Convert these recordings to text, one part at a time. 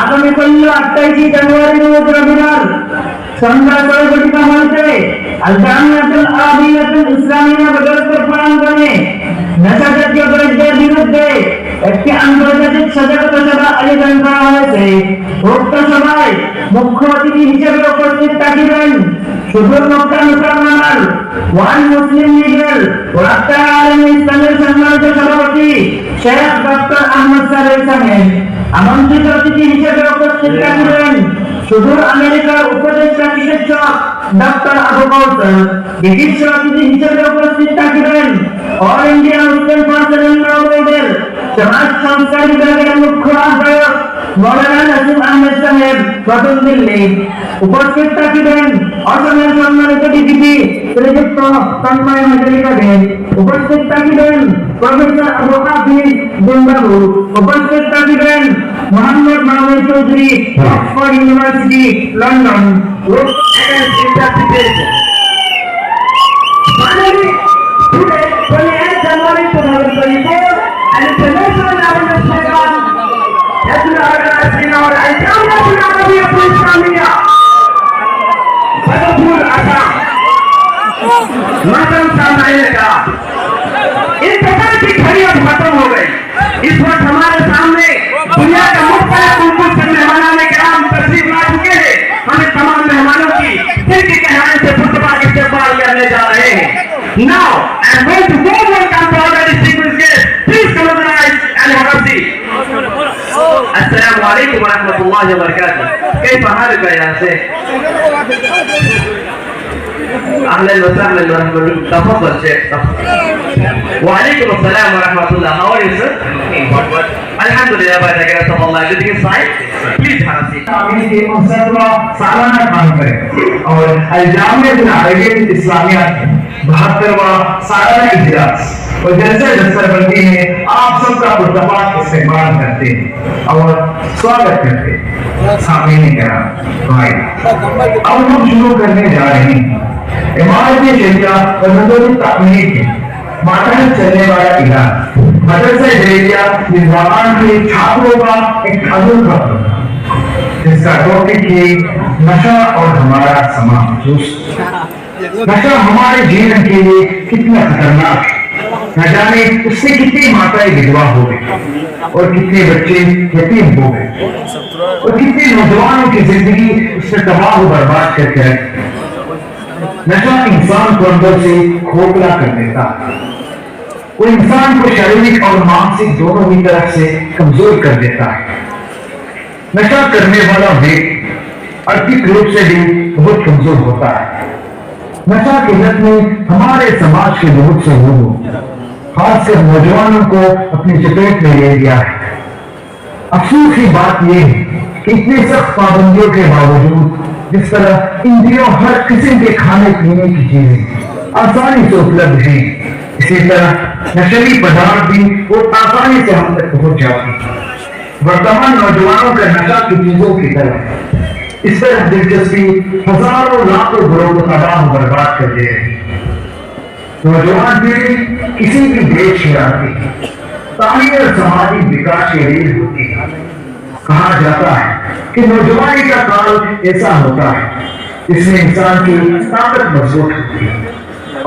আগামী 28 জানুয়ারি রোজ রবিবার সন্ধ্যা 6:00 হইতে আল জামিয়াতুল আরবিয়াতুল ইসলামিয়া বদরপুর প্রাঙ্গণে নেশাজাতীয় দ্রব্যের বিরুদ্ধে একটি আন্তর্জাতিক সজাগতা সভা আয়োজন করা হয়েছে। উক্ত সভায় মুখ্য অতিথি হিসেবে উপস্থিত থাকবেন সুদূর মক্কা মুকাররমার ওয়ান মুসলিম লীগের ওয়াক্তা আলেম ইসলামের সম্মানিত সভাপতি শেখ ডক্টর আহমদ সালেহ সাহেব। আমন্ত্রিত অতিথি হিসেবে উপস্থিত থাকবেন সুদূর আমেরিকার উপদেষ্টা চিকিৎসক ডক্টর আবু কাউসার। বিশিষ্ট অতিথি হিসেবে উপস্থিত থাকবেন অল ইন্ডিয়া মুসলিম পার্সোনাল ল বোর্ডের সমাজ সংস্কার বিভাগের মুখ্য আহ্বায়ক মৌলানা নাসিম আহমেদ সাহেব, নতুন দিল্লি। উপস্থিত থাকবেন অসমের সম্মানিত ডিজিপি শ্রীযুক্ত তন্ময় হাজরিকা দেব। উপস্থিত থাকবেন প্রফেসর আবু হাফিজ জিম্বাবু। উপস্থিত থাকবেন Mohammad Mahmud Chowdhury, Oxford university, London. Finally, today, 28 January 2024, an international awareness program has been organized in our Al-Jamiatul Arabiyatul Islamiyya, Bharatpur, Assam. मौसम सामान्य का इस प्रकार की घड़ी अब खत्म हो गई। इस वक्त हमारे सामने दुनिया का मुख्तलिफ मुल्कों से मेहमान किराम तशरीफ ला चुके हैं। हमें तमाम मेहमानों की दिल की गहराई से खुतबा इस्तकबाल करने जा रहे हैं। Now I am going to go welcome to our distinguished guests. Please come on the rise and have a seat. Assalamu alaikum wa rahmatullahi wa barakatuh. كيف حالك يا شيخ؟ اهلا وسهلا ورحمة. تفضل شيخ. وعليكم السلام ورحمة الله. How are you sir? Alhamdulillah by the grace of Allah. Everything is fine. Please have a seat. Aamir के मकसद व सालाना काम करें और अल जामियातुल अरबिय्यतुल इस्लामिया 72वां सालाना इजलास और जलसा दस्तरबंदी में आप सबका पुरतपाक इस्तेमाल करते हैं और स्वागत करते हैं। सामने कराम भाई, अब हम शुरू करने जा रहे हैं इमारत शरिया और नज़र तामीर के मातहत चलने वाला इलाज मदरसा जरिया निज़ामान के छात्रों का एक अनोखा प्रोग्राम जिसका टॉपिक है नशा और हमारा समाज। नशा हमारे जीवन के लिए कितना खतरनाक है, न जाने उससे कितनी माताएं विधवा हो गई और कितने बच्चे यतीम हो गए और कितने नौजवानों की जिंदगी उसने तबाह बर्बाद करके रखी। नशा इंसान को अंदर से खोखला कर देता है, वो इंसान को शारीरिक और मानसिक दोनों ही तरफ से कमजोर कर देता है। नशा करने वाला व्यक्ति आर्थिक रूप से भी बहुत कमजोर होता है। नशा की लत ने हमारे समाज के बहुत से लोगों, खासकर नौजवानों को अपनी चपेट में ले लिया है। अफसोस की बात यह है कि इतनी सख्त पाबंदियों के बावजूद जिस तरह इन दिनों हर किस्म के खाने पीने की चीजें आसानी से उपलब्ध हैं, इसी तरह नशीली पदार्थ भी बहुत आसानी से हम तक पहुंच जाती है। वर्तमान नौजवानों का नशा की चीजों की तरफ इस तरह दिलचस्पी हजारों लाखों घरों को तबाह बर्बाद कर दे रही है। नौजवान पीढ़ी किसी भी देश की आती है, तालीम और समाजी विकास की रीढ़ होती है। कहा जाता है कि नौजवानी का काल ऐसा होता है जिसमें इंसान की ताकत मजबूत होती है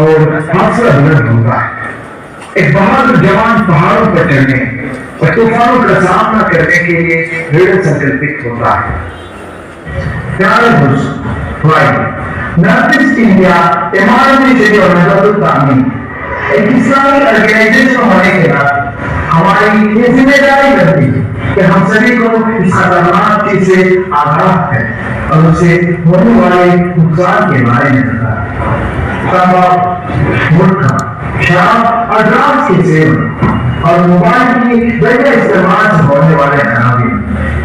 और हौसला बुलंद होता है। एक बहादुर जवान पहाड़ों पर चढ़ने और तूफानों का सामना करने के लिए दृढ़ संकल्पित होता है। प्यारे दोस्तों, नॉर्थ ईस्ट इंडिया इमारत शरिया और नज़रुल तामीर एक इस्लामी ऑर्गेनाइजेशन होने के नाते हमारी ये जिम्मेदारी बनती है कि हम सभी को इस खतरनाक चीज से आगाह करें और उसे होने वाले नुकसान के बारे में बताएं। तंबाकू, गुटखा, शराब और ड्रग्स के सेवन और मोबाइल की वजह इस्तेमाल से होने वाले खराबी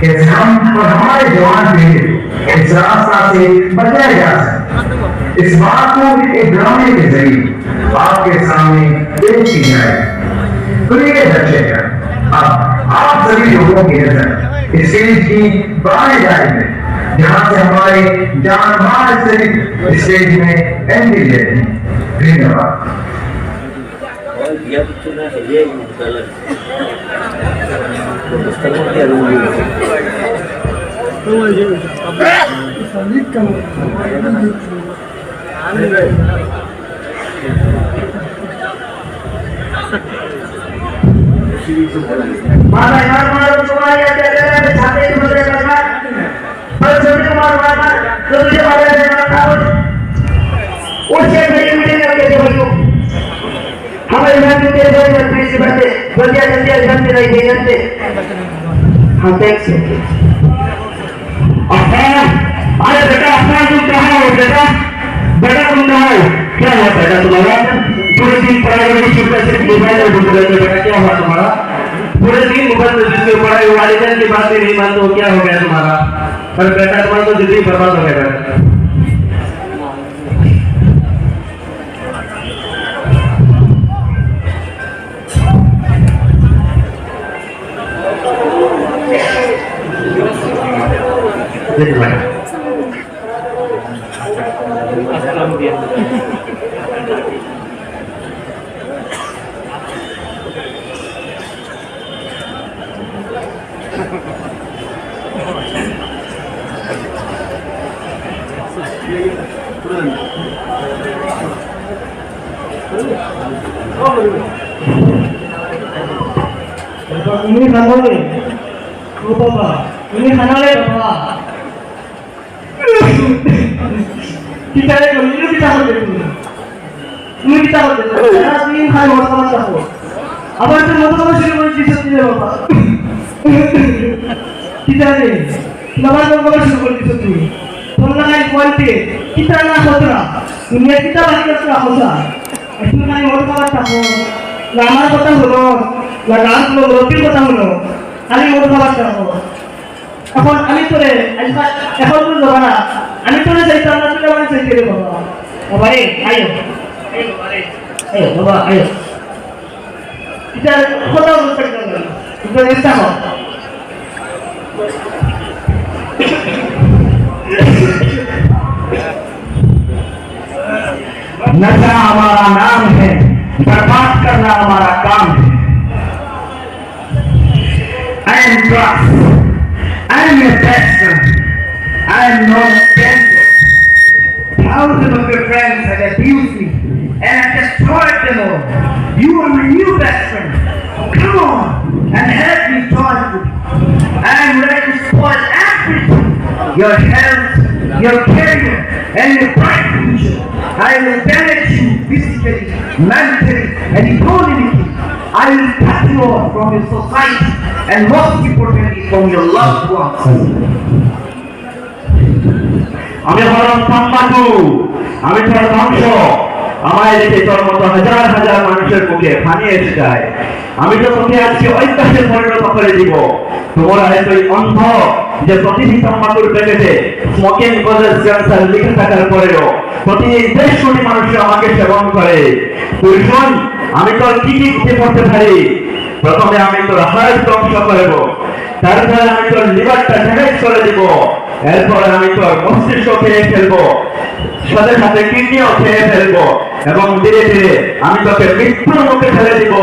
कैसे हम और हमारे जवान पीढ़ी इस रास्ता से बचाए जा सकते, इस बात को एक ड्रामे के जरिए आपके सामने पेश की जाए। प्रिय दर्शक, अब आप सभी लोगों की नजर स्टेज की बाएं साइड में जहां से हमारे जानमार स्टेज में एंट्री लेते हैं। धन्यवाद। dia tu cuma dia yang माता नॉर्मल तुम्हारी अटेंडेंस छाते की मदद करना पर छोटे कुमार माता तो तुझे मारे देना था उससे मेरी मीटिंग करके दे भाइयों हमारे यहाँ के तेरे भाई में प्रिंसिपल थे बंदिया बंदिया जानते नहीं थे जानते हम देख सकते अफान अरे बेटा अफान तुम कहाँ हो बेटा बेटा तुम कहाँ हो क्या हुआ बेटा तुम्हारा पूरे दिन पढ़ाई में छुट्टी से मोबाइल में घुस गए बेटा क्या हुआ तुम्हारा पूरे दिन मोबाइल में जिसके पढ़ाई वालिदैन की बातें नहीं मानते हो क्या हो गया तुम्हारा पर बेटा तुम्हारा तो जिंदगी बर्बाद हो गया बेटा ini kanole, lupa pak. Ini kanole pak. Kita ini kita harus itu. Ini kita harus itu. Karena ini hal yang sama sama. Apa itu motor masih boleh disebut pak? Kita ini, nama motor masih boleh disebut. Pengenai kualiti, kita nak hotra. Dunia kita lagi kerja hotra. Itu kan motor apa? Lama kota hulu. লাগান গুলো রবির কথা হলো আমি ওর খাবার খাবো এখন আমি তোরে এখন তো যাবা না আমি তোরে যাইতাম না তুই আমার যাইতে রে বাবা বাবা রে আয়ো আয়ো বাবা রে আয়ো বাবা আয়ো এটা কথা বলতে গেল এটা চেষ্টা কর नशा हमारा नाम है बर्बाद करना हमारा काम है I am drugs. I am your best friend. I am not dangerous. Thousands of your friends have abused me and have destroyed them all. You are my new best friend. Come on and help me joyfully. I am ready to spoil everything. Your health, your career, and your bright future. I will damage you physically, mentally, and economically. I will cut you off from your society and most importantly from your loved ones. আমি হলাম সাম্বাটু আমি তোর ধ্বংস আমায় দেখে তোর মতো হাজার হাজার মানুষের মুখে পানি এসে যায় আমি তো তোকে আজকে ঐতিহাসিক পরিণত করে দিব তোমরা এতই অন্ধ যে প্রতিটি তাম্বাকুর প্যাকেটে স্মোকিং কজেস ক্যান্সার লিখে থাকার পরেও প্রতি 1.5 কোটি মানুষ আমাকে সেবন করে তুই শোন আমি তোর কি কি ক্ষতি করতে পারি প্রথমে আমি তোর হার্ট ধ্বংস করব তারপরে আমি তোর লিভারটা ড্যামেজ করে দিব এরপর আমি তোর মস্তিষ্ক খেয়ে ফেলবো সাথে সাথে কিডনিও খেয়ে ফেলবো এবং ধীরে ধীরে আমি তোকে মৃত্যুর মুখে ফেলে দিব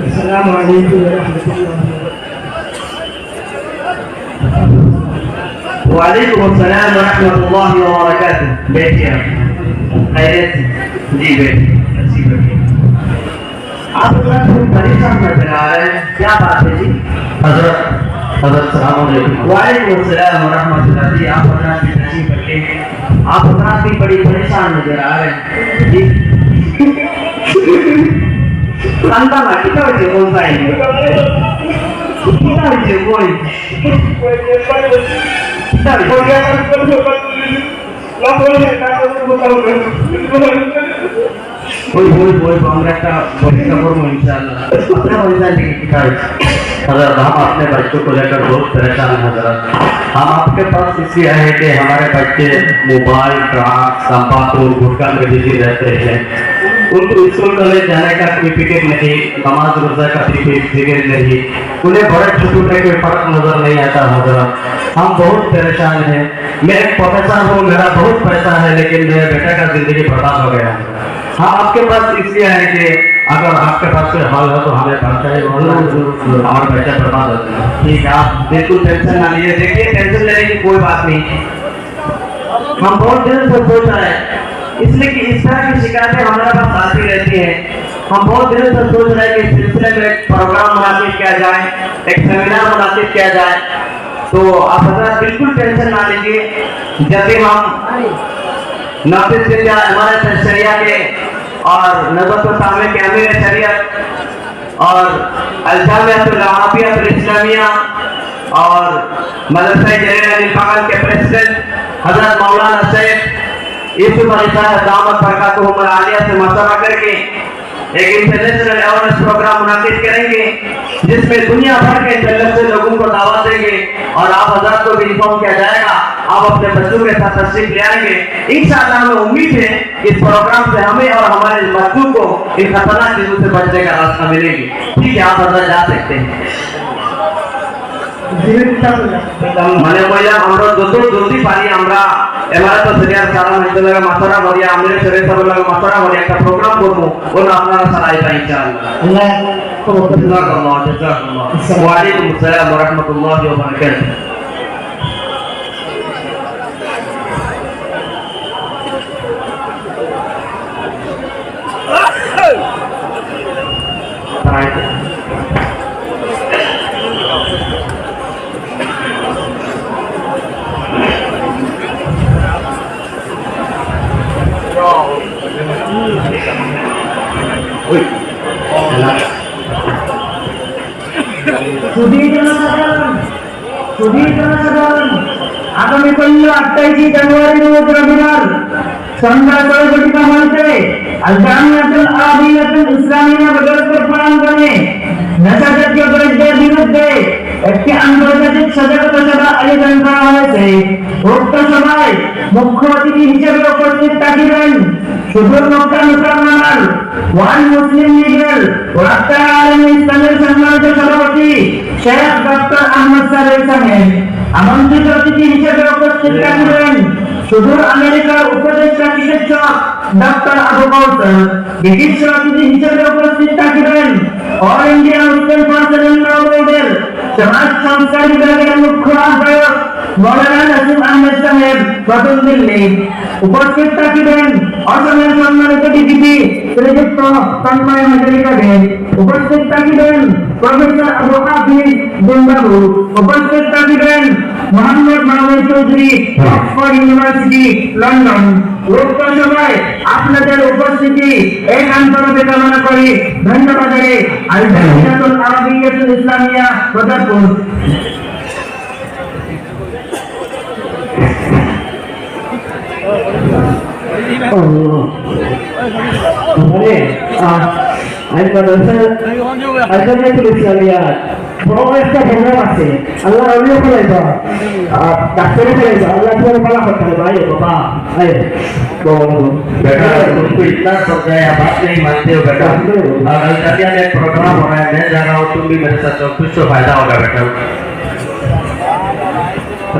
Assalamualaikum warahmatullahi wabarakatuh. Waalaikumsalam warahmatullahi wabarakatuh. बैठिए खैरियत जी बैठिए अच्छी बैठिए आप लोग परेशान नजर आ रहे हैं क्या बात है जी हजरत हज़रत सलाम अलैकुम। वालेकुम सलाम व रहमतुल्लाह। जी आप हजरात की तशरीफ रखिए। आप हजरात भी बड़ी परेशान नजर आ रहे हैं जी। अंदा ना कितना बजे बोल रहा है कितना बजे बोल कितना बोल बोल बोल আমরা একটা পরীক্ষা করব ইনশাআল্লাহ। আপনারা বলছেন কি কাজ हज़रत हम अपने बच्चों को लेकर बहुत परेशान हैं हज़रत। हम आपके पास इसलिए आए कि हमारे बच्चे मोबाइल ड्रग्स तंबाकू गुटखा में बिजी रहते हैं। उनको स्कूल कॉलेज जाने का कोई फिक्र नहीं, नमाज रोजा का फिक्र नहीं, उन्हें बड़े छोटे में कोई फर्क नजर नहीं आता हज़रत। हम बहुत परेशान हैं। मैं एक प्रोफेसर हूँ, मेरा बहुत पैसा है, लेकिन मेरे बेटे का जिंदगी बर्बाद हो गया। हाँ आपके पास इसलिए है कि अगर आपके पास कोई हल है तो हमें बताइए, हमारा बच्चा बर्बाद होता है। ठीक है, आप बिल्कुल टेंशन ना लीजिए। देखिए टेंशन लेने की कोई बात नहीं। हम बहुत दिनों से सोच रहे हैं, इसलिए कि इस तरह की शिकायतें हमारे पास आती रहती हैं। हम बहुत दिनों से सोच रहे हैं कि इस सिलसिले में एक प्रोग्राम मुनाकिब किया जाए, एक सेमिनार मुनाकिब किया जाए। तो आप हजरात बिल्कुल टेंशन ना लीजिए। जब भी हम नाफिज जिंदा इमारत शरिया के और नज़र सामने के अमीर शरीयत और अल-जामियातुल वहाबियतुल इस्लामिया और मदरसा जलील पागल के प्रेसिडेंट हजरत मौलाना शेख यूसुफ अली साहब दामत बरकातुहुम आलिया से मशवरा करके एक इंटरनेशनल अवेयरनेस प्रोग्राम मुनाकिब करेंगे, जिसमें दुनिया भर के इंटरनेट से लोगों को दावत देंगे और आप हजरात को भी इन्फॉर्म किया जाएगा। आप अपने बच्चों के साथ तशरीफ ले आएंगे। इंशाअल्लाह हमें उम्मीद है इस प्रोग्राम से हमें और हमारे बच्चों को इन खतरनाक चीजों से बचने का रास्ता मिलेगी। ठीक है, आप हजरात जा सकते हैं। মানে কইলাম আমরা যত জলদি পারি আমরা এবারে তো সিরিয়াস সারা হইতে লাগে মাছরা করিয়া আমরা সেরে সব লাগে মাছরা করিয়া একটা প্রোগ্রাম করব ওনা আপনারা সারা আইবা ইনশাআল্লাহ। আল্লাহ জাযাকাল্লাহ জাযাকাল্লাহ। ওয়া আলাইকুম আসসালাম ওয়া রাহমাতুল্লাহি ওয়া বারাকাতুহু। আগামীকাল 28 জানুয়ারি রোজ রবিবার সন্ধ্যা 6 ঘটিকা হইতে আল জামিয়াতুল আরাবিয়াতুল ইসলামিয়া বদরপুর প্রাঙ্গণে নেশাজাতীয় দ্রব্যের বিরুদ্ধে একটি আন্তর্জাতিক সজাগতা সভা আয়োজন করা হয়েছে। উক্ত সভায় মুখ্য অতিথি হিসেবে উপস্থিত থাকবেন সুদূর মক্কা মুসলমানের ওয়ান মুসলিম লীগের ওয়াক্তা আলম ইসলামের সম্মানিত সভাপতি শেখ ডক্টর আহমদ সালেহ সাহেব। আমন্ত্রিত অতিথি হিসেবে উপস্থিত থাকবেন সুদূর আমেরিকার উপদেষ্টা চিকিৎসক ডক্টর আবু কাউসার। বিশিষ্ট অতিথি হিসেবে উপস্থিত থাকবেন অল ইন্ডিয়া মুসলিম পার্সোনাল ল বোর্ডের সমাজ সংস্কার বিভাগের মুখ্য আহ্বায়ক মৌলানা নাসিম আহমেদ সাহেব, নতুন দিল্লি। উপস্থিত থাকবেন অসমের সম্মানিত ডিজিপি শ্রীযুক্ত তন্ময় হাজরিকা দেব। উপস্থিত থাকবেন প্রফেসর আবু হাফিজ বুমবাবু। উপস্থিত থাকবেন Mohammad Mahmud Chowdhury, Oxford university, London. উক্ত সভায় আপনাদের উপস্থিতি একান্তভাবে কামনা করি। ধন্যবাদ। আল জামিয়াতুল আরাবিয়াতুল ইসলামিয়া বদরপুর। বড় একটা প্রোগ্রাম আছে, আল্লাহ রবিও ফেলাইবা ডাক্তারে ফেলাইবা, আল্লাহ তোমার পালা করতে হবে। আয় বাবা আয় बेटा तुमको इतना समझाया बात नहीं मानते हो बेटा। और अल्ताफिया में एक प्रोग्राम हो रहा है, मैं जा रहा हूँ, तुम भी मेरे साथ चलो, कुछ तो फायदा होगा बेटा।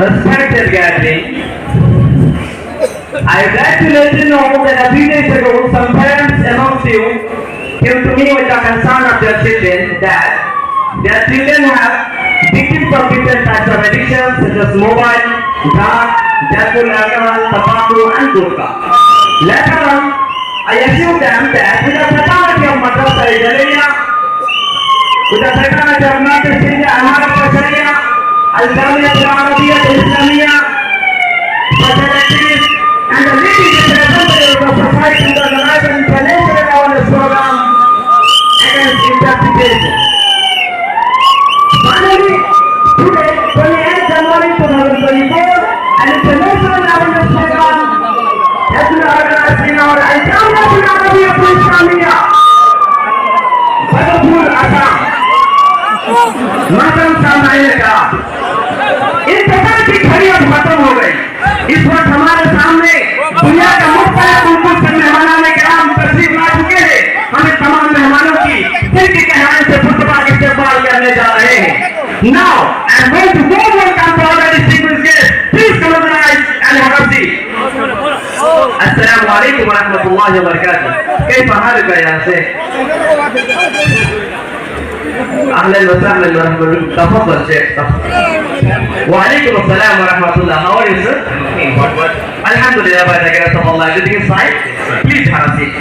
Respected gathering, I would like to let you know that a few days ago, some parents amongst you came to me with a concern of their children that their children have victims of different types of addictions such as mobile, drugs, alcohol, tobacco, and gutka. Later on, I assured them that with the fraternity of Madrasa Jalaliya, with the fraternity of Nafiz India Amarat Sharia, الجامعة العربية الإسلامية facilities and the leading representative of the society to organize an international awareness program against interpretation. Finally, today, 28 January 2024, an international awareness program has been organized in our Al-Jamiat Al-Arabiya Al-Islamiyya, Badrpur, Assam. मौसम सामने का इस प्रकार की घड़ी अब खत्म हो गई। इस वक्त हमारे सामने दुनिया का मुख्तलिफ मुल्कों से मेहमानाने किराम तशरीफ ला चुके हैं। हमें तमाम मेहमानों की दिल की गहराई से खुतबा इस्तेमाल करने जा रहे हैं। Now I'm going to go welcome to our distinguished guests. Please come on the rise and have a seat. Assalamu alaikum wa rahmatullahi wa barakatuh. كيف حالك يا شيخ؟ اهلا وسهلا ورحمه تفضل شيخ وعليكم السلام ورحمه الله. How are you sir? Alhamdulillah by the grace of Allah. Everything is fine? Please have a seat.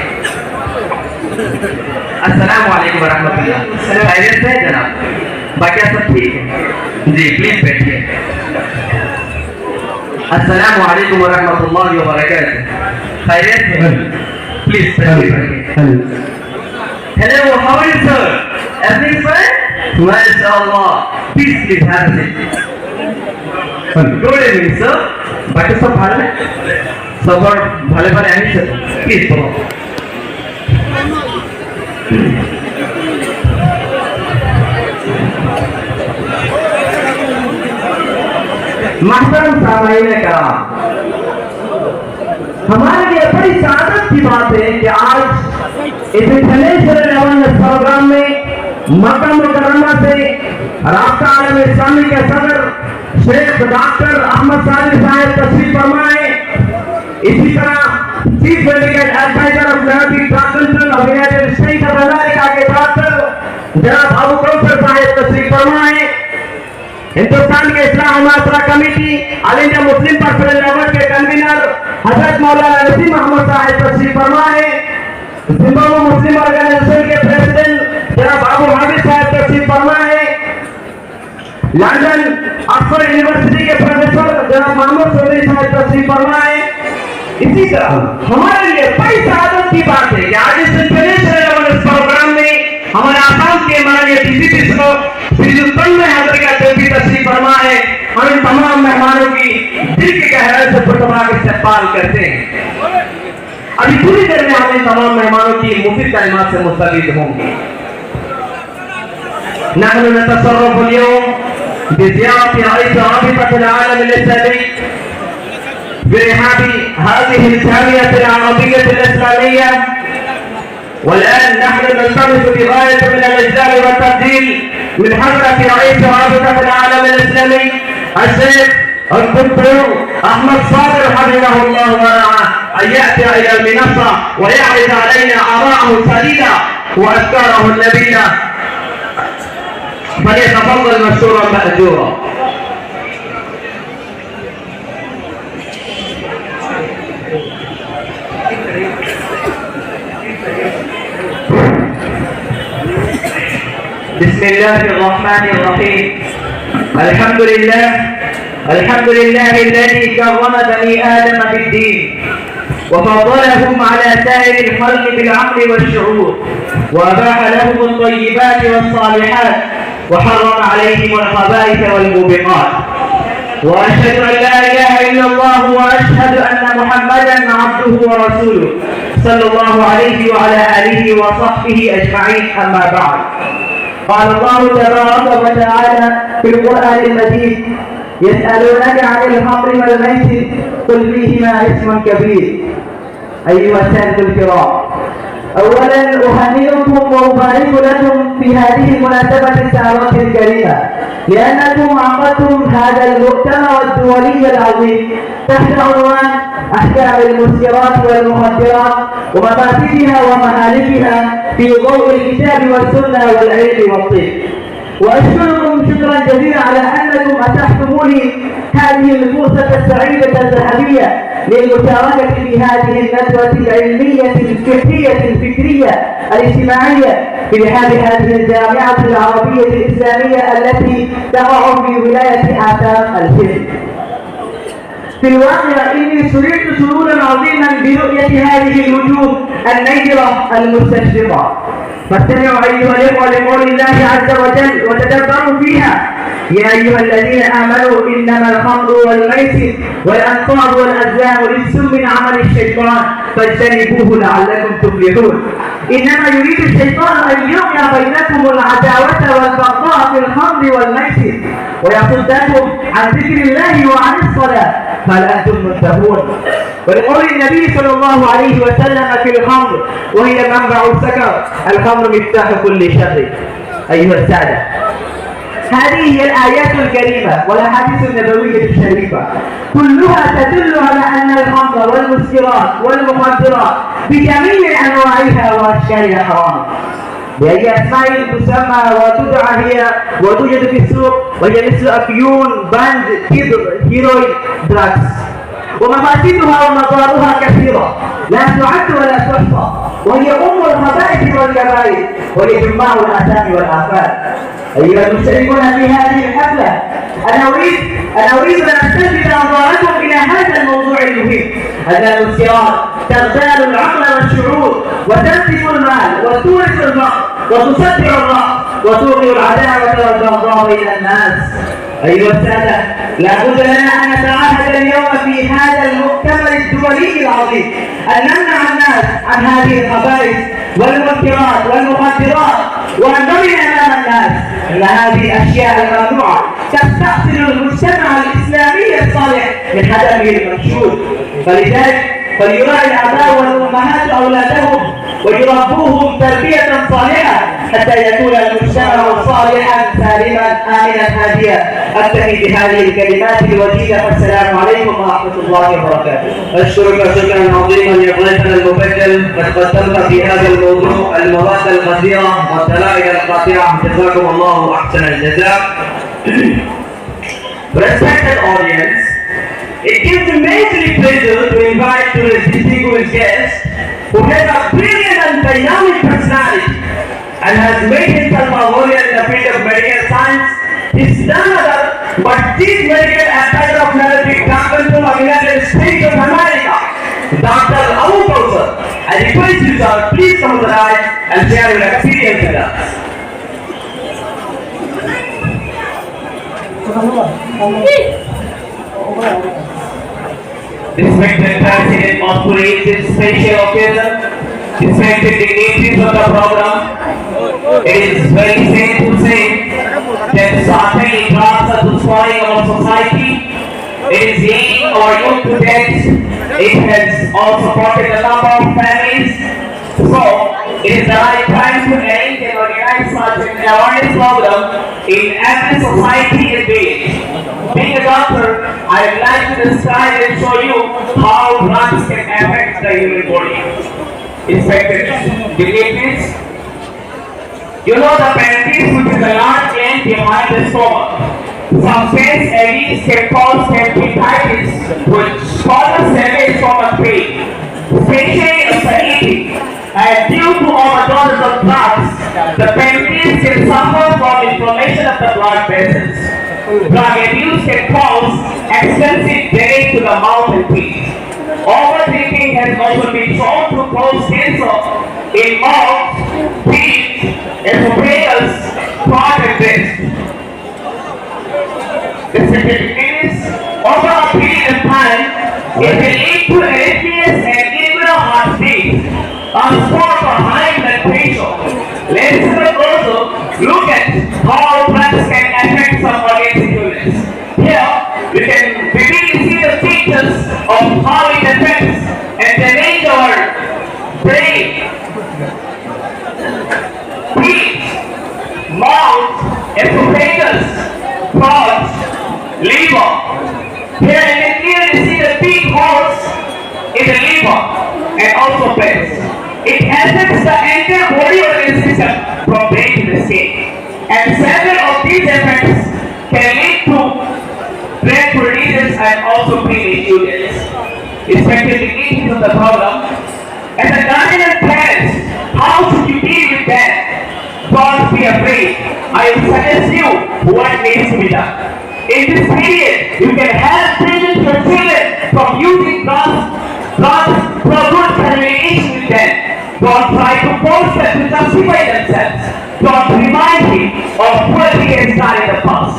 Assalamu alaikum warahmatullah. खैरियत है जनाब? बाकी सब ठीक है जी? Please बैठिए. अस्सलाम वालेकुम वरहमतुल्लाहि वबरकातुह. खैरियत है? प्लीज बैठिए. Hello, how are you sir? Everything fine? MashaAllah. Please have a seat. Good evening sir. बाकी सब भाले? सब भाले भाले हैं sir? Please follow. महतरम सामाईन कराम, हमारे लिए बड़ी सादत की बात है कि आज इस इंटरनेशनल अवेयरनेस प्रोग्राम में मक्का मुकर्रमा से राब्ता आलम इस्लामी के सदर शेख डॉक्टर अहमद सादिक साहब तशरीफ फरमाए। इसी तरह chief medical adviser of united translation of United States of America के डॉक्टर जनाब अबू कौसर साहब तशरीफ फरमाए। हिंदुस्तान के इस्लाम मासरा committee all India Muslim personal network के कन्वीनर हजरत मौलाना नसीम अहमद साहब तशरीफ फरमाए। जिम्बाब्वे मुस्लिम ऑर्गेनाइजेशन के प्रेसिडेंट जनाब बाबू हामिद साहब तशरीफ फरमाए। लंदन ऑक्सफोर्ड यूनिवर्सिटी के प्रोफेसर जनाब मोहम्मद चौधरी साहब तशरीफ फरमाए। इसी तरह हमारे लिए बड़ी सआदत की बात है कि आज इस इंटरनेशनल अवेयरनेस प्रोग्राम में हमारे आसाम के माननीय डीसीपी साहब तशरीफ फरमा है। हम इन तमाम मेहमानों की दिल की गहराई से खुतबा इस्तेमाल करते हैं। अभी थोड़ी देर में हम इन तमाम मेहमानों की मुफीद कलिमात से मुस्तफीद होंगे। नहनु नतसर्रफु अल-यौम बिज़ियारति rice राबितत अल-आलम al-इस्लामी बिरिहाबि हाज़िहि al-जामिअत al-अरबिय्यह al-इस्लामिय्यह। والآن نحن نلتمس بغاية من الإجلال والتقدير من حضرة رئيس رابطة العالم الإسلامي الشيخ الدكتور أحمد صابر حفظه الله ورعاه أن يأتي إلى المنصة ويعرض علينا آراءه السديدة وأفكاره النبيلة، فليتفضل مشكورا مأجورا. بسم الله الرحمن الرحيم. الحمد لله الذي كرم بني آدم بالدين وفضلهم على سائر الخلق بالعقل والشعور وأباح لهم الطيبات والصالحات وحرم عليهم الخبائث والموبقات. وأشهد أن لا إله إلا الله وأشهد أن محمدا عبده ورسوله صلى الله عليه وعلى آله وصحبه أجمعين. أما بعد، قال الله تبارك وتعالى في القرآن المجيد: يسألونك عن الخمر والميسر قل فيهما اسم كبير. أيها السادة الكرام، أولا أهنئكم وأبارك لكم في هذه المناسبة السعيدة الكريمة، لأنكم عقدتم هذا المؤتمر الدولي العظيم تحت عنوان أحكام المسكرات والمخدرات ومفاسدها ومهالكها في ضوء الكتاب والسنة والعلم والطب. وأشكركم شكرا جزيلا على أنكم أتحتم لي هذه الفرصة السعيدة الذهبية للمشاركة في هذه الندوة العلمية الفقهية الفكرية الاجتماعية في هذه الجامعة العربية الإسلامية التي تقع في ولاية آثار الهند. في الواقع إني سررت سرورا عظيما برؤية هذه الوجوه النيرة المستشرقة. فاستمعوا أيها الإخوة لقول الله عز وجل وتدبروا فيها: يا أيها الذين آمنوا إنما الخمر والميسر والأنصاب والأزلام رجس من عمل الشيطان فاجتنبوه لعلكم تفلحون. إنما يريد الشيطان أن يوقع بينكم العداوة والبغضاء في الخمر والميسر ويصدكم عن ذكر الله وعن الصلاة فهل أنتم منتهون. ولقول النبي صلى الله عليه وسلم في الخمر وهي منبع السكر: الخمر مفتاح كل شر. أيها السادة، هذه هي الآيات الكريمة والأحاديث النبوية الشريفة كلها تدل على أن الخمر والمسكرات والمخدرات بجميع أنواعها وأشكالها حرام بأي أسماء تسمى وتدعى هي وتوجد في السوق، وهي مثل أفيون، باند، هيروين، دراكس. ومفاسدها ومضارها كثيرة لا تعد ولا تحصى، وهي الخبائث والكبائر وهي جماع الآثام والآفات. أيها المشتركون في هذه الحفلة، أنا أريد أن أستلفت أنظاركم إلى هذا الموضوع المهم: أن المسكرات تغتال العقل والشعور وتنتف المال وتورث الفقر وتصدر الرأس وتوقع العداوة والبغضاء بين الناس. أيها السادة، لابد لنا أن نتعاهد اليوم في هذا المؤتمر الدولي العظيم أن نمنع الناس عن هذه الخبائث والمنكرات والمخدرات، وأن نبين أمام الناس أن هذه الأشياء الممنوعة تستأصل المجتمع الإسلامي الصالح من هدمه المنشود. فلذلك فليراعي الآباء والأمهات أولادهم ويربوهم تربية صالحة حتى يكون المجتمع صالحا سالما آمنا هاديا. أكتفي بهذه الكلمات الوجيزة، والسلام عليكم ورحمة الله وبركاته. أشكرك شكرا عظيما يا ضيفنا المبجل، قد قدمت في هذا الموضوع المواد الغزيرة والدلائل القاطعة، جزاكم الله أحسن الجزاء. Respected audience, it gives me immensely pleasure to invite today's distinguished guest, who has a brilliant and dynamic personality and has made himself a warrior in the field of medical science. He's none other but Chief Medical Advisor of Narrative Campus from the United States of America, Dr. Abu Kausar. I request you, sir, please come to the right and share your experience with us. Respected President of today's special occasion, respected dignitaries of the program, it is very safe to say that certainly drugs are destroying our society. It is leading our youth to death. It has also supported a number of families. So, it is the right time to end and organize such an awareness program in every society and village. Being a doctor, I would like to describe and show you how drugs can affect the human body. Respected dignitaries, you know the pancreas, which is a large gland behind the stomach. Substance abuse can cause pancreatitis, which causes severe stomach pain, especially after eating. And due to overdoses of drugs, the pancreas can suffer from inflammation of the blood vessels. Drug abuse can cause extensive damage to the mouth and teeth. Overdrinking has also been shown to cause cancer in mouth, teeth, esophagus, throat and breast. The certificates over a period of time, it will lead to arrhythmias and irregular heartbeat, a spot for high blood pressure. Let's also look at how drugs can affect some organ units. Here, we can begin to see the features of how it affects and damage our brain, teeth, mouth, esophagus, throat, liver. Here you can clearly see the big holes in the liver and also breast. It affects the entire body organ system from brain to the skin. And several of these effects can lead to brain diseases and also premature deaths. respective dignities of the problem. As a guardian and parents, how should you deal with that? Don't be afraid. I will suggest you what needs to be done. In this period, you can help prevent your children from using drugs for good communication with them. Don't try to force them to justify themselves. Don't remind him of what he has done in the past.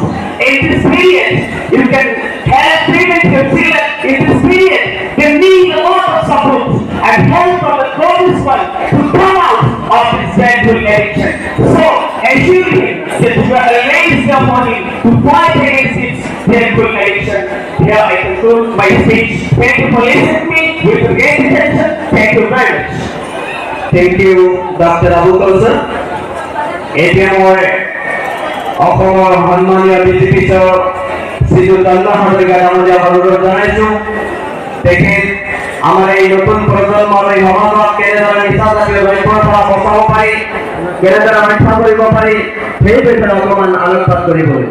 In this period, you can help prevent your children. In this period, they need a lot of support and help from the closest one to come out of this dreadful addiction. So, assure him that you are raised upon him to fight against this dreadful addiction. Here I conclude my speech. Thank you for listening to me with great attention. Thank you very much. Thank you, Dr. Abu Kausar. এতিয়া মই অসমৰ সন্মানীয় BJP Srijut আল্লাহ হাজৰিকা ডাঙৰীয়াক অনুৰোধ জনাইছোঁ তেখেত আমাৰ এই নতুন প্ৰজন্মৰ এই সমাজত কেনেদৰে নিচাজাতীয় দ্ৰব্যৰ পৰা বচাব পাৰি, কেনেদৰে ৰক্ষা কৰিব পাৰি সেই বিষয়ে অকণমান আলোকপাত কৰিবলৈ।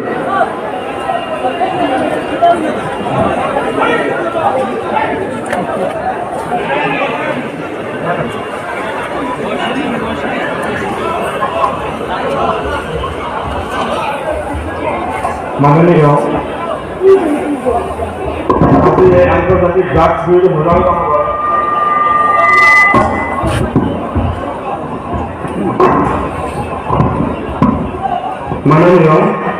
মাননীয় আন্তর্জাতিক ড্রাগস বিরোধী মোবাইল নম্বর মাননীয়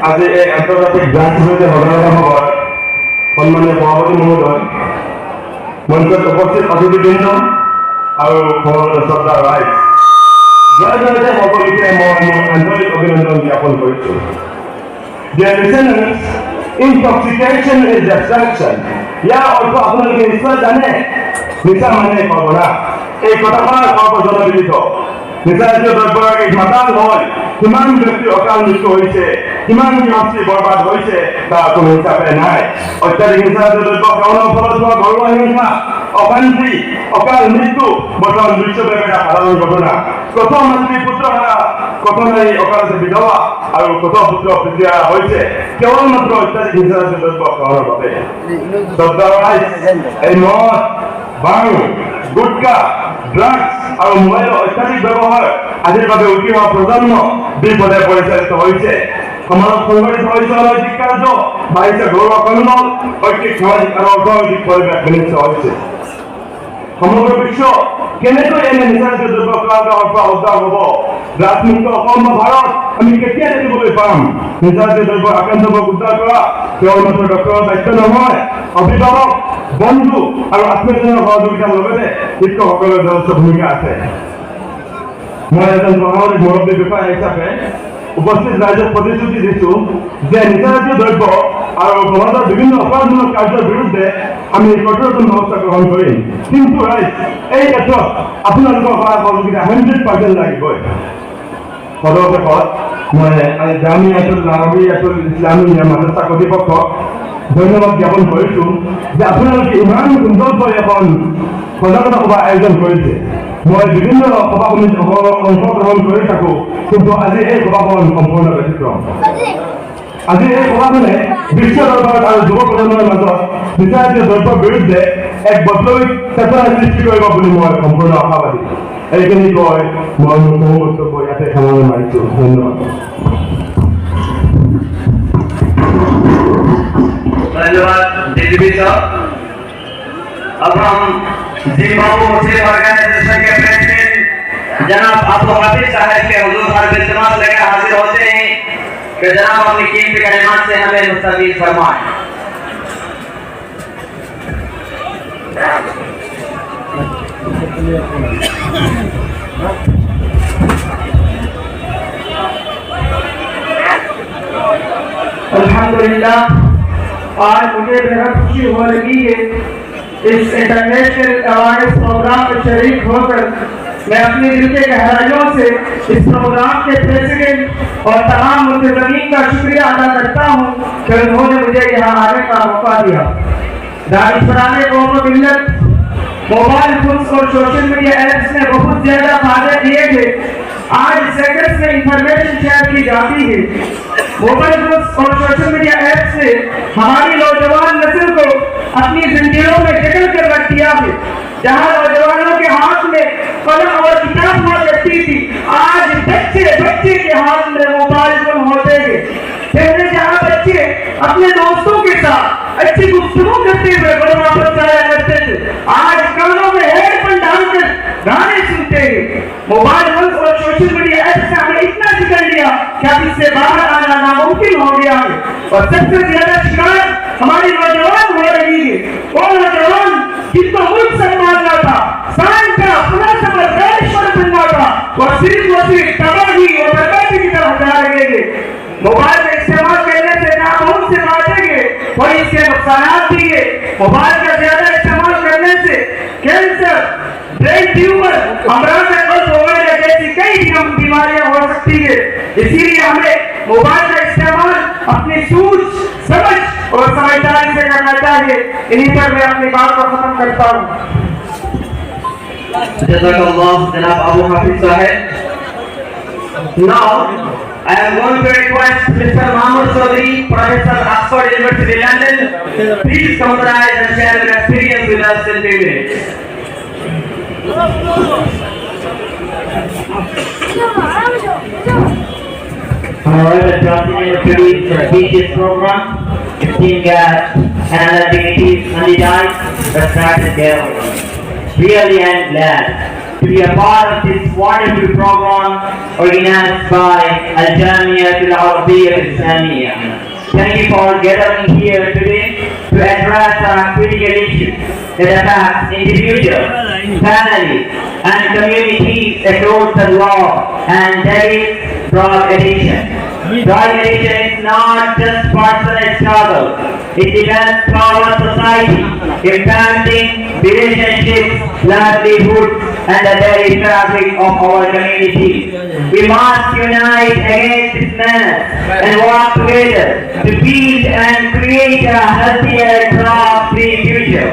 আজি এই আন্তর্জাতিক ড্রাগস বিরোধী মোবাইল নম্বর সম্মানীয় সভাপতি মহোদয়, মঞ্চত উপস্থিত অতিথিবৃন্দ আৰু শ্ৰদ্ধা ৰাইজ, জয় জয়তে সকলোকে মই মোৰ আন্তৰিক অভিনন্দন জ্ঞাপন কৰিছোঁ। Dear listeners, intoxication is distraction. ইয়াৰ অৰ্থ আপোনালোকে নিশ্চয় জানে, নিচা মানে সৰ্বনাশ। এই কথাষাৰ সৰ্বজনবিদিত। নিচাজাতীয় দ্ৰব্যৰ এই মাতাল হয় কিমান ব্যক্তিৰ অকাল মৃত্যু হৈছে, কিমান ব্যক্তি বৰবাদ হৈছে তাৰ কোনো হিচাপে নাই। অত্যাধিক নিচাজাতীয় দ্ৰব্য সেৱনৰ ফলত হোৱা ঘৰুৱা হিংসা, অশান্তি, অকাল মৃত্যু বৰ্তমান বিশ্বব্যাপী এটা সাধাৰণ ঘটনা। কত মাতৃ পুত্ৰ হাৰা, কত নাৰী অকালতে বিধৱা আৰু কত পুত্ৰ পিতৃ হৈছে কেৱল মাত্ৰ অত্যাধিক নিচাজাতীয় দ্ৰব্য সেৱনৰ বাবে। এই মদ, ভাং, গুটকা, ড্ৰাগছ আৰু মোবাইলৰ অত্যাধিক ব্যৱহাৰ আজিৰ বাবে উঠি অহা প্ৰজন্ম বিপদে পৰিচালিত হৈছে। সমাজত সংঘটিত হৈছে অনৈতিক কাৰ্য, বাঢ়িছে ঘৰুৱা কন্দল, শৈক্ষিক সামাজিক আৰু অৰ্থনৈতিক পৰিৱেশ বিনিষ্ট হৈছে। সমগ্ৰ বিশ্ব কেনেকৈ এনে নিচাজাতীয় দ্ৰব্য ক্ৰান্তৰ পৰা উদ্ধাৰ হ'ব? ৰাজমুক্ত অসম বা ভাৰত আমি কেতিয়া দেখিবলৈ পাম? নিচাজাতীয় দ্ৰব্য আক্ৰান্তক উদ্ধাৰ কৰা কেৱল মাত্ৰ ডক্টৰৰ দায়িত্ব নহয়, অভিভাৱক, বন্ধু আৰু আত্মীয়জনৰ সহযোগিতাৰ লগতে শিক্ষকসকলৰ যথেষ্ট ভূমিকা আছে। মই এজন প্ৰভাৱিত মুৰব্বী বিষয়া হিচাপে উপস্থিত ৰাইজক প্ৰতিশ্ৰুতি দিছোঁ যে নিচাজাতীয় দ্ৰব্য আৰু সমাজৰ বিভিন্ন অপৰাধমূলক কাৰ্যৰ বিৰুদ্ধে আমি কঠোৰতম ব্যৱস্থা গ্ৰহণ কৰিম। কিন্তু ৰাইজ, এই ক্ষেত্ৰত আপোনালোকৰ সহায় সহযোগিতা 100% লাগিবই। সদৰশেষত মই জামিয়াতুল আৰবিয়াতুল ইছলামিয়া মাদ্ৰাছা কৰ্তৃপক্ষক ধন্যবাদ জ্ঞাপন কৰিছোঁ যে আপোনালোকে ইমান সুন্দৰকৈ এখন সজাগতা সভা আয়োজন কৰিছে। মই বিভিন্ন সভাখনিত অংশগ্ৰহণ কৰি থাকোঁ, কিন্তু আজি এই সভাখন সম্পূৰ্ণ ব্যতিক্ৰম। আজি এই সভাখনে বিশ্ব দৰবাৰত আৰু যুৱ প্ৰজন্মৰ মাজত নিচাজাতীয় দ্ৰব্যৰ বিৰুদ্ধে এক বৈপ্লৱিক চেতনা সৃষ্টি কৰিব বুলি মই সম্পূৰ্ণ আশাবাদী। এইখিনি কৈ মই মোৰ বক্তব্য ইয়াতে সামৰণি মাৰিছোঁ। ধন্যবাদ। धन्यवाद डीजीपी साहब। अब हम जिम्बाब्वे मुस्लिम ऑर्गेनाइजेशन के प्रेसिडेंट जनाब अब्दुल हाफिज साहब के हुजूर हर इल्तिमास लेकर हाजिर होते हैं कि जनाब अपनी कीमती कलिमात से हमें मुस्तफीद फरमाएं। अल्हम्दुलिल्लाह, आज मुझे बेहद खुशी हो रही है इस इंटरनेशनल अवेयरनेस प्रोग्राम में शरीक होकर मैं अपने दिल के गहराइयों से इस प्रोग्राम के प्रेसिडेंट और तमाम मुंतजमीन का शुक्रिया अदा करता हूँ कि उन्होंने मुझे यहाँ आने का मौका दिया। दानिशवराने कौम व मिल्लत मोबाइल फोन्स और सोशल मीडिया ऐप्स ने बहुत ज्यादा फायदे दिए थे। आज सेकंड्स में इंफॉर्मेशन शेयर की जाती है। मोबाइल फोन्स और सोशल मीडिया ऐप से हमारी नौजवान नस्ल को अपनी जिंदगियों में जकड़ कर रख दिया है। जहाँ नौजवानों के हाथ में कलम और किताब हुआ करती थी, आज बच्चे बच्चे के हाथ में मोबाइल फोन होते हैं। पहले जहाँ बच्चे अपने दोस्तों के साथ अच्छी गुफ्तगू करते हुए घर वापस आया करते थे, आज कानों में हेडफोन डालकर गाने सुनते हैं। मोबाइल फोन और सोशल मीडिया ऐप से हमें इतना सिखा लिया कि अब इससे बाहर आना नामुमकिन हो गया है। और सबसे ज्यादा शिकार हमारी नौजवान हो रही है। वो नौजवान जिनको मुल्क संभालना था, साइन का अपना सफर देशवर बनना था, और सिर्फ तबाही और बर्बादी की तरफ जा रहे हैं। मोबाइल का इस्तेमाल करने से ना बहुत से बातेंगे और इसके नुकसान भी है। मोबाइल का ज्यादा इस्तेमाल करने से कैंसर, ब्रेन ट्यूमर, अमराज वगैरह जैसी कई बीमारियां हो सकती है। इसीलिए हमें मोबाइल का इस्तेमाल अपनी सूझ समझ और समझदारी से करना चाहिए। इन्हीं पर मैं अपनी बात को खत्म करता हूँ। Jazakallah, Janab Abu Hafiz Sahib. Now, I am going to request Mr. Mahmood Chaudhary, Professor, Oxford University, London. Please summarize and share your experience with us in 3 minutes. However, dropping in today's speeches program, esteemed guests and other dignitaries and the dice respected gathering. Really I am glad to be a part of this wonderful program organized by Al-Jamia Al-Arabiya Al-Islamiyya. Thank you for gathering here today to address our critical issues that affect individuals, families, and communities across the globe, and that is drug addiction. Drug addiction is not just personal struggle. It depends on our society, impacting relationships, livelihoods, and the very fabric of our community. We must unite against this menace and work together to build and create a healthier, drug-free future.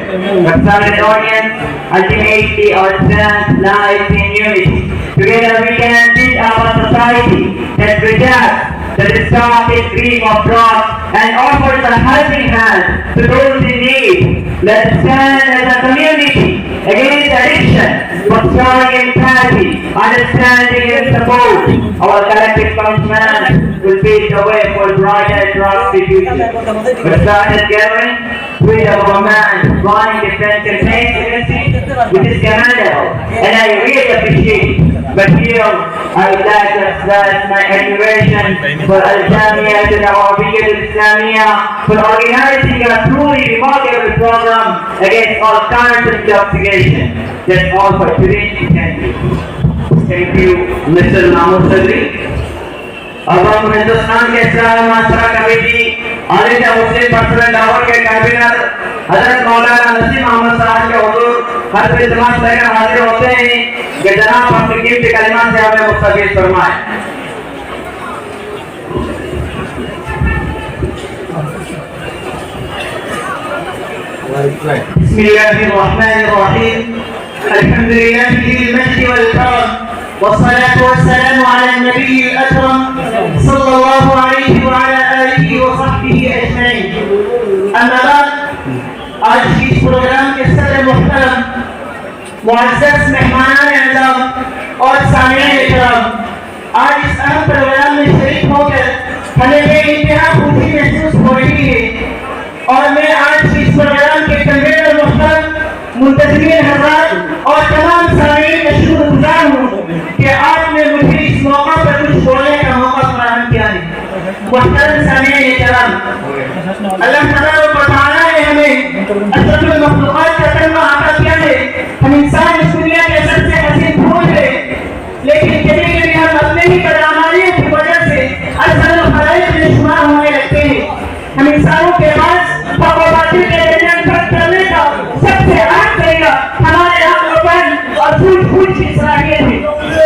Respected audience, ultimately our strength lies in unity. Together we can build our society that rejects the destructive grip of drugs and offers a helping hand to those in need. Let's stand as a community against addiction, fostering empathy, understanding and support. Our collective commitment will pave the way for a brighter drug-free future. We started gathering with our man running different campaigns against it, which is commendable, and I really appreciate it. But here, I would like to express my admiration for Al-Jamia Al-Arabiya Al-Islamiyya for organizing a truly remarkable program against all kinds of intoxication. That's all for today. Thank you. Thank you, Mr. Mahmood Chaudhary. अब हम हिंदुस्तान के इस्लामी माशरा committee आलिम मुस्लिम personal Lahore के convener हजरत मौलाना नसीम अहमद साहब के हुजूर हर इल्तिमास लेकर हाजिर होते हैं कि जनाब अपनी कीमती कलिमा से हमें मुस्तफीद फरमाएं। बिस्मिल्लाहिर्रहमानिर्रहीम अल्हम्दुलिल्लाहि लिल मजdi वल करम والصلاة والسلام على النبي الأكرم صلى الله عليه وعلى آله وصحبه أجمعين. أما بعد, आज की इस प्रोग्राम के सदर मुहतरम मुअज़्ज़ज़ मेहमानान आज़म और सामिईन इकराम, आज इस अहम प्रोग्राम में शरीक होकर हमें बेइंतहा खुशी महसूस हो रही है। और मैं आज की इस प्रोग्राम के कन्वीनर मुहतरम मुंतज़िमीन हज़रात और तमाम सामिईन का शुक्रगुज़ार हूँ कि आपने मुझे इस मौका पर कुछ बोलने का मौका फराहम किया है। मुहतरम सामिईन इकराम, अल्लाह तबारक व तआला ने हमें अशरफुल मखलूक़ात का तमगा अता किया है। हम इंसान इस दुनिया के सबसे हसीन फूल हैं, लेकिन कभी-कभी हम अपने ही बदअमालियों की वजह से अज़हरुल खलाइक़ में शुमार होने लगते हैं। हम इंसानों के पास हक़ व बातिल के दरमियान फर्क करने का सबसे अहम तरीका हमारे अक्ल और सूझ-बूझ की सलाहियत है।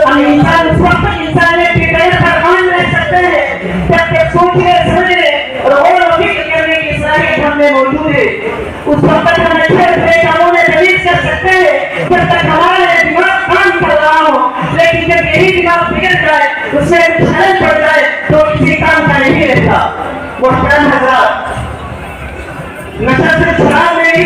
हम इंसान उस वक्त इंसानियत के पैर पर कायम रह सकते हैं जब तक सोचने, समझने और गौर व फिक्र करने की सलाहियत हमें मौजूद है। उस वक्त हम अच्छे बुरे कामों में तमीज़ कर सकते हैं जब तक हमारा दिमाग काम कर रहा हो, लेकिन जब यही दिमाग बिगड़ जाए, उसमें खलल पड़ जाए, तो किसी काम का नहीं रहता। मुहतरम हज़रात, नशा सिर्फ शराब में ही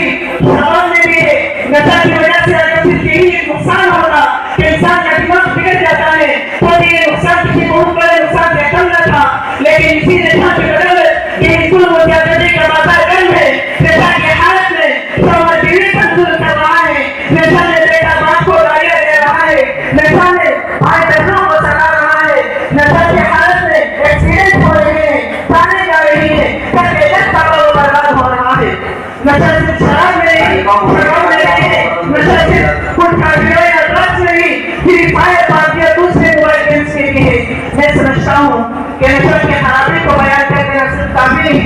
उठा गिराया ड्रग्स नहीं फिर फायर मार दिया दूसरे मोबाइल गेम्स के लिए। मैं समझता हूँ कि नशा की खराबी को बयान करने सिर्फ काफी नहीं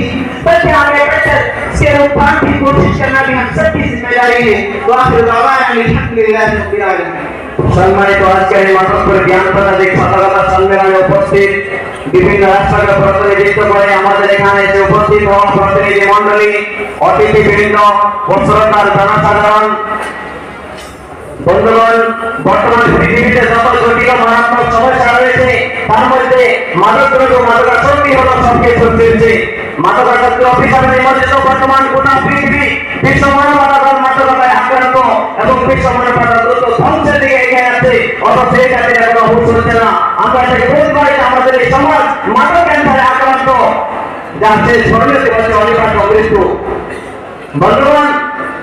बल्कि हमें बेहतर से रोकथाम की कोशिश करना भी हम सबकी जिम्मेदारी है। तो आखिर दावा সম্মানিত আজকের এই মানবপুর জ্ঞান প্রদানিক সতর্কতা সম্মেলনে উপস্থিত বিভিন্ন রাষ্ট্রকে প্রতিনিধিত্ব করে আমাদের এখানে এসে উপস্থিত হওয়া প্রতিনিধি মন্ডলী, অতিথিবৃন্দ ও শ্রোতার জনসাধারণ বন্ধুগণ, বর্তমান পৃথিবীতে যত জটিল মারাত্মক সমস্যা রয়েছে তার মধ্যে মাদকদ্রব্য মাদকাসক্তি হলো সবচেয়ে শীর্ষে। মাদকাসক্তি অভিশাপে নিমজ্জিত বর্তমান গোটা পৃথিবী বিশ্ব মানবতার মাদকতায় আক্রান্ত এবং বিশ্ব মানবতা দ্রুত ধ্বংসের দিকে এগিয়ে যাচ্ছে। অথচ এই জাতির কোনো হুঁশ হচ্ছে না। আমরা এটাকে বলতে পারি আমাদের এই সমাজ মাদক ক্যান্সারে আক্রান্ত, যা শেষ ধর্মীয় দিবসে অনিবার্য মৃত্যু। বন্ধুগণ,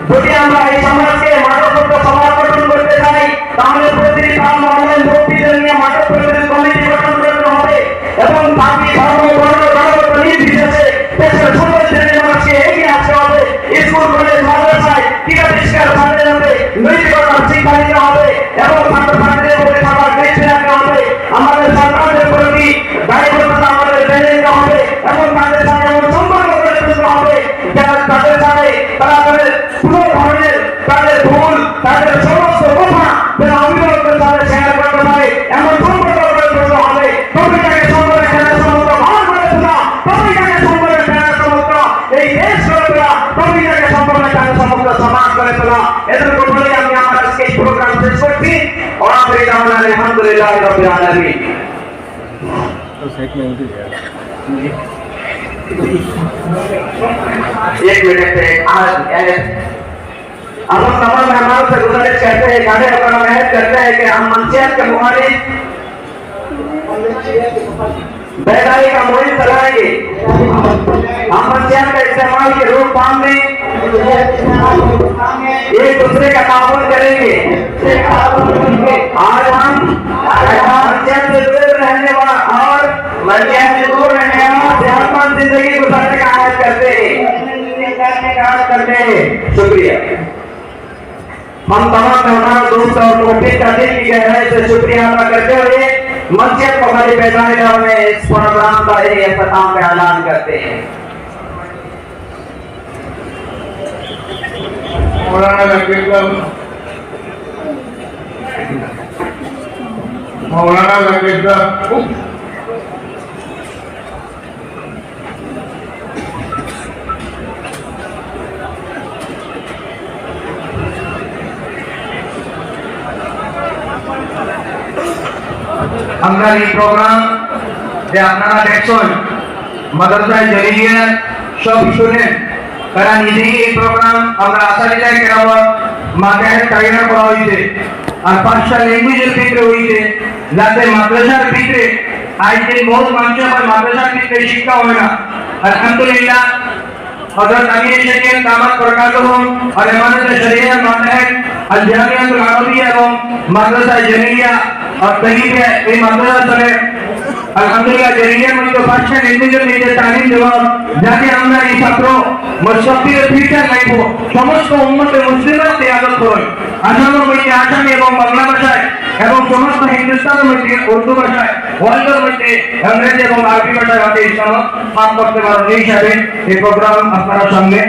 যদি আমরা এই সমাজকে মাদকমুক্ত সমাজ গঠন করতে চাই তাহলে প্রতিটি গ্রাম অনলাইন বক্তৃতা নিয়ে মাদক প্রতিরোধ কমিটি গঠন করতে হবে এবং জাতি ধর্ম বর্ণ জনগণ নির্বিশেষে দেশের সকল শ্রেণীর মানুষকে এগিয়ে আসতে হবে। স্কুল কলেজ মাদ্রাসায় ক্রীড়া পরিষ্কার ছাত্রী হবে, নৈতিকতার শিক্ষা দিতে হবে এবং ছাত্রছাত্রীদের উপরে থাকার দৃষ্টি রাখতে হবে। আমাদের সরকারের প্রতি দায়বদ্ধতা আমাদের মেনে নিতে হবে এবং তাদের সাথে এমন সম্পর্ক গড়ে তুলতে হবে যারা তাদের সাথে তারা তাদের কোনো ধরনের তাদের ভুল তাদের সমস্ত কথা যারা অভিভাবকদের সাথে শেয়ার করতে পারে এমন সম্পর্ক গড়ে তুলতে হবে। তবে তাকে সম্পর্কে খেলার সমস্ত ভাগ করে তোলা, তবে তাকে সম্পর্কে খেলার সমস্ত এই দেশ করে তোলা, তবে তাকে সম্পর্কে খেলার সমস্ত সমাজ করে তোলা। এদেরকে বলে আমি আমার আজকে এই প্রোগ্রাম শেষ করছি। আলহামদুলিল্লাহ রাব্বিল আলামিন। एक मिनट से अब हम तमाम मेहमानों से गुजारिश करते हैं, गाड़े अपना मेहनत करते हैं कि हम मंशियात के मुखालिफ बेदारी का मुहिम चलाएंगे। हम मंशियात का इस्तेमाल की रोकथाम में एक दूसरे का ताउन करेंगे। आज हम मंशियात से दूर रहने वाला और मंशियात से दूर रहने वाला सेहतमंद जिंदगी गुजारने का आह्वान करते हैं। शुक्रिया। हम तमाम मेहमानों दोस्तों और मुफ्ती का दिल की गहराई से शुक्रिया अदा करते हुए मस्जिद पखारी बेदारी में इस प्रोग्राम का एक अख्ताम का ऐलान करते हैं। मौलाना लकीर আমরা এই প্রোগ্রাম যে আপনারা দেখছেন মাদ্রাসায় জলিয়া সব স্টুডেন্ট তারা নিজেই এই প্রোগ্রাম আমরা আশা যাই কেরাব মাকে ট্রেন করা হয়েছে আর 5টা ল্যাঙ্গুয়েজের ভিতরে হয়েছে যাতে মাদ্রাসার ভিতরে আইতে বহুত মানুষ আবার মাদ্রাসার ভিতরে শিক্ষা হয় না। আলহামদুলিল্লাহ हजरत अमीर शरीयत दामत बरकातुहुम और इमामत शरीयत मातहत अल जामियातुल अरबिया एवं मदरसा जनीलिया और तहीबिया এই মাদ্রাসা চলে। আলহামদুলিল্লাহ জনীলিয়া মধ্যে 5টা ল্যাঙ্গুয়েজের মধ্যে তালিম দেওয়া যাতে আমরা এই ছাত্র মুসলিমের ফিউচার লাইফ সমস্ত উম্মতের মুসলিমরা তেয়াদত করেন। আসামের মধ্যে আসামি এবং বাংলা ভাষায় এবং সমস্ত হিন্দুস্তানের মধ্যে উর্দু ভাষায়, ওয়ার্ল্ডের মধ্যে ইংরেজি এবং আরবি ভাষায় হতে ইনশাআল্লাহ পাঠ করতে পারেন। এই হিসাবে এই প্রোগ্রাম আপনারা সামনে